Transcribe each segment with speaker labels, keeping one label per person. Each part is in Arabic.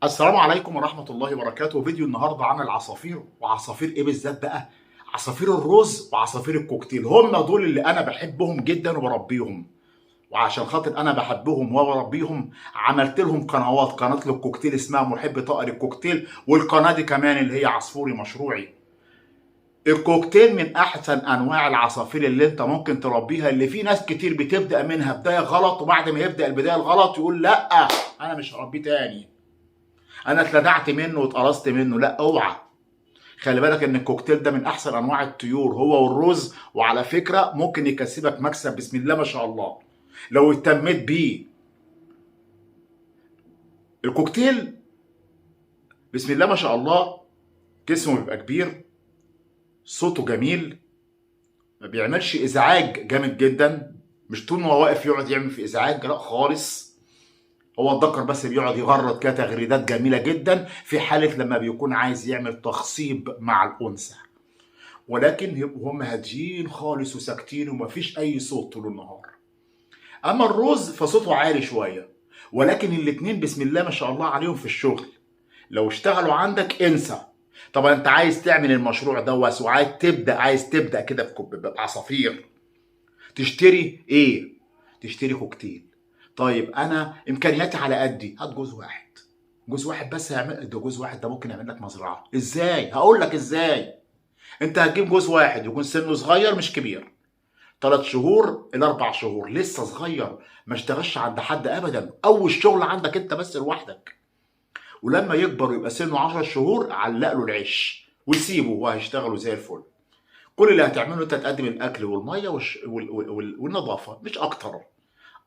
Speaker 1: السلام عليكم ورحمة الله وبركاته. فيديو النهاردة عن العصافير، وعصافير ايه بالذات بقى؟ عصافير الرز وعصافير الكوكتيل. هم دول اللي انا بحبهم جدا وبربيهم، وعشان خاطر انا بحبهم وبربيهم عملت لهم قنوات. قناة للكوكتيل اسمها محب طائر الكوكتيل، والقناة دي كمان اللي هي عصفوري مشروعي. الكوكتيل من احسن انواع العصافير اللي انت ممكن تربيها، اللي في ناس كتير بتبدأ منها بداية غلط، وبعد ما يبدأ البداية الغلط يقول لا انا مش هربيه تاني، انا اتلدعت منه واتقرصت منه. لا، اوعى. خلي بالك ان الكوكتيل ده من احسن انواع الطيور، هو والرز، وعلى فكره ممكن يكسبك مكسب بسم الله ما شاء الله لو اهتميت بيه. الكوكتيل بسم الله ما شاء الله جسمه بيبقى كبير، صوته جميل، ما بيعملش ازعاج جامد جدا. مش طول ما هو واقف يقعد يعمل في ازعاج، لا خالص. هو الذكر بس بيقعد يغرد كده تغريدات جميله جدا في حاله لما بيكون عايز يعمل تخصيب مع الانثى، ولكن يبقوا هم هاديين خالص وساكتين ومفيش اي صوت طول النهار. اما الروز فصوته عالي شويه، ولكن الاتنين بسم الله ما شاء الله عليهم في الشغل. لو اشتغلوا عندك انسى. طبعا انت عايز تعمل المشروع ده عايز تبدا كده بعصافير. تشتري ايه؟ تشتري كوكتيل. طيب انا امكانياتي على قدي، هات جوز واحد. جوز واحد بس هيعمل ده، جوز واحد ده ممكن يعمل لك مزرعه. ازاي؟ هقول لك ازاي. انت هتجيب جوز واحد يكون سنه صغير مش كبير، 3 شهور الى 4 شهور، لسه صغير، ما اشتغلش عند حد ابدا، اول شغل عندك انت بس لوحدك. ولما يكبر ويبقى سنه 10 شهور علق له العش وسيبه وهيشتغلوا زي الفل. كل اللي هتعمله انت تقدم الاكل والميه والنظافه، مش اكتر.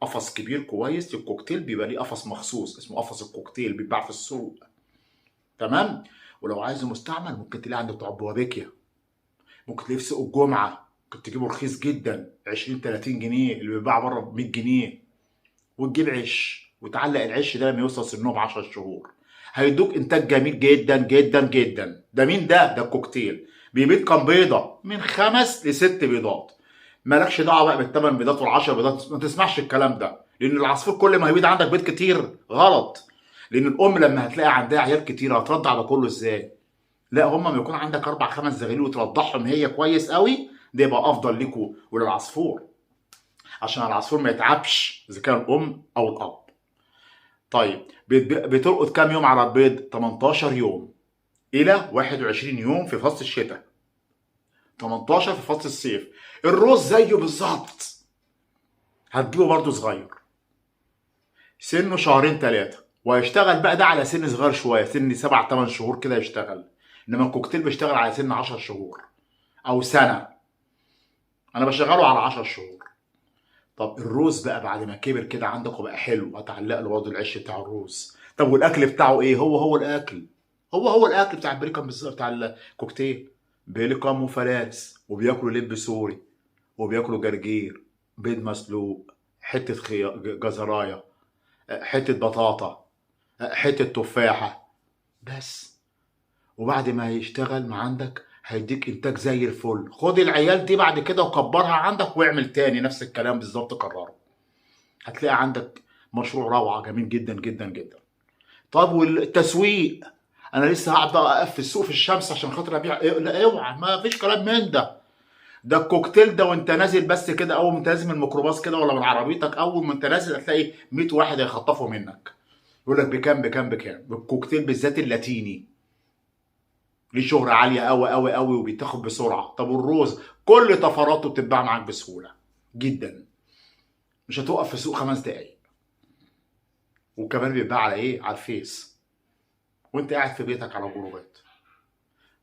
Speaker 1: قفص كبير كويس. الكوكتيل بيبقى ليه قفص مخصوص اسمه قفص الكوكتيل، بيتباع في السوق. تمام. ولو عايزه مستعمل ممكن تلاقيه عند بتوع بوابيكيا، ممكن تلاقيه في سوق الجمعه، ممكن تجيبه رخيص جدا 20 30 جنيه، اللي بيتباع بره ب 100 جنيه. وتجيب عش وتعلق العش ده لما يوصل سنهم 10 شهور، هيدوك انتاج جميل جدا جدا جدا. ده مين ده؟ ده الكوكتيل. بيبيض كام بيضه؟ من 5 ل6 بيضات. مالكش دعوه بقى بالثمان بيضات وال10 بيضات، ما تسمعش الكلام ده، لان العصفور كل ما يبيض عندك بيض كتير غلط. لان الام لما هتلاقي عندها عيال كتير هترضع ده كله ازاي؟ لا، هما ما يكون عندك 4 5 زغاليل وترضعهم هي كويس قوي، ده يبقى افضل ليكوا وللعصفور، عشان العصفور ما يتعبش اذا كان الام او الاب. طيب بتلقط كام يوم على البيض؟ 18 يوم الى 21 يوم في فصل الشتاء، 18 في فصل الصيف. الرز زيه بالظبط، هتجيبه برضه صغير، سنه شهرين 3، وهيشتغل بقى ده على سن صغير شويه، سن 7 8 شهور كده يشتغل. انما الكوكتيل بيشتغل على سن 10 شهور او سنه، انا بشغله على 10 شهور. طب الروز بقى بعد ما كبر كده عندك وبقى حلو، هتعلق له برضه العش بتاع الروز. طب والاكل بتاعه ايه؟ هو الاكل، هو الاكل بتاع البريكم بالظبط، بتاع الكوكتيل. بيليكم وفلاس، وبياكلوا لب سوري، وبياكلوا جرجير، بيض مسلوق، حته جزرايه، حته بطاطا، حته تفاحه، بس. وبعد ما هيشتغل ما عندك هيديك انتاج زي الفل. خد العيال دي بعد كده وكبرها عندك واعمل تاني نفس الكلام بالظبط، كرره. هتلاقي عندك مشروع روعه جميل جدا جدا جدا. طب والتسويق؟ انا لسه هقعد اقف في السوق في الشمس عشان خاطر ابيع لا اوعى، ما فيش كلام من ده. ده الكوكتيل ده وانت نازل بس كده، اول ما انت نازل من الميكروباص كده ولا من عربيتك، اول ما انت نازل هتلاقي 100 واحد هيخطفوا منك، يقول لك بكام بكام بكام. الكوكتيل بالذات اللاتيني ليه شهرة عالية قوي قوي قوي وبيتاخد بسرعة. طب والروز كل طفراته بتتباع معاك بسهولة جدا، مش هتوقف في السوق 5 دقايق. وكمان بيتباع على ايه؟ على الفيس، وانت قاعد في بيتك على جروبات.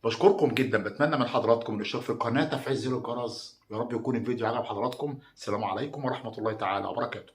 Speaker 1: بشكركم جدا، بتمنى من حضراتكم الاشتراك في القناة، تفعيل زر الجرس. يا رب يكون الفيديو عجب حضراتكم. السلام عليكم ورحمة الله تعالى وبركاته.